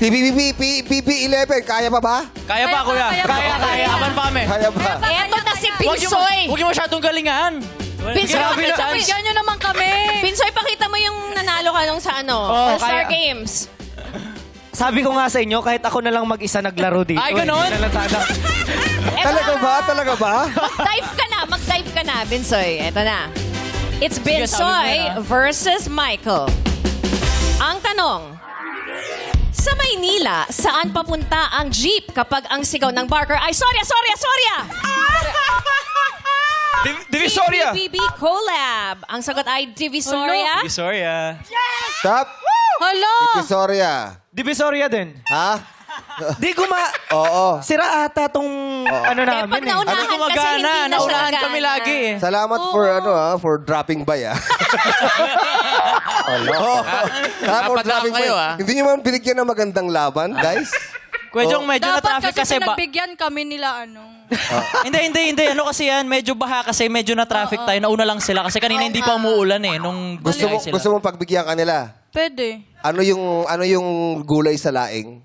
PB11, kaya pa ba? Kaya pa, kuya. Kaya. Aman pa kami. Kaya pa. Eto na si Huwag Pinsoy. yung masyadong galingan. Pinsoy, Grabe na pakita mo chance. yan nyo naman kami. Pinsoy, pakita mo yung nanalo ka nung sa All-Star kaya. Games. Sabi ko nga sa inyo, kahit ako na lang mag-isa naglaro dito. Ay, ganon? Hindi na lang sana. Talaga ba? Talaga ba? Mag-dive ka na, Binsoy. Eto na. It's Sige, sabi mo Binsoy na. versus Michael. Ang tanong, sa Maynila, saan papunta ang jeep kapag ang sigaw ng barker ay Sorya! Divisoria. BB Collab. Ang sagot ay Divisoria. Divisoria. Stop. Hello! Divisoria. Divisoria din. Ha? Di Oo. Sira ata tong ano Eh, namin pag eh. naunahan kasi Gumagana. hindi na siya Naunahan nagana. kami lagi eh. Salamat for dropping by, ah. For dropping by. kayo, ah. Hindi nyo man binigyan ng magandang laban, guys. Kuya Jong, medyo na-traffic kasi ba... pinagbigyan kami nila Hindi. Ano kasi yan, medyo baha kasi medyo na-traffic tayo. Nauna lang sila kasi kanina hindi pa umuulan eh. Nung bumiyay sila. Gusto mong pagbigyan ka nila? Pwede. Ano yung gulay sa laing?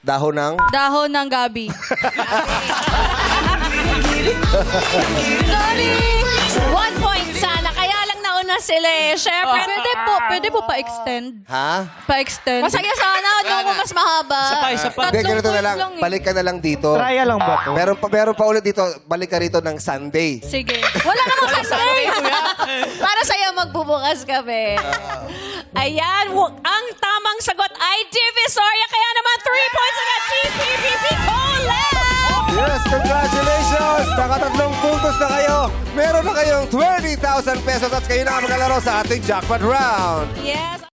Dahon ng? Dahon ng gabi. Sorry! 1 point sana. Kaya lang nauna sila eh. Siyempre, Pwede po pa-extend. Ha? Pa-extend. masaya sana. Doon mo mas mahaba. Isa pa. Hindi, ganito na point lang. lang eh. Balik ka na lang dito. Trial lang ba to? Meron pa ulit dito. Balik ka rito ng Sunday. Sige. Wala namang Sunday. Para sa'yo magbubukas kami. Ayan. Ang tamang sagot ay Divisoria. Kaya naman 3 points agad. GPPP Collab! Yes, congratulations! Nakatatlong puntos na kayo. Meron na kayong 20,000 pesos at kayo na ang maglalaro sa ating jackpot round. Yes.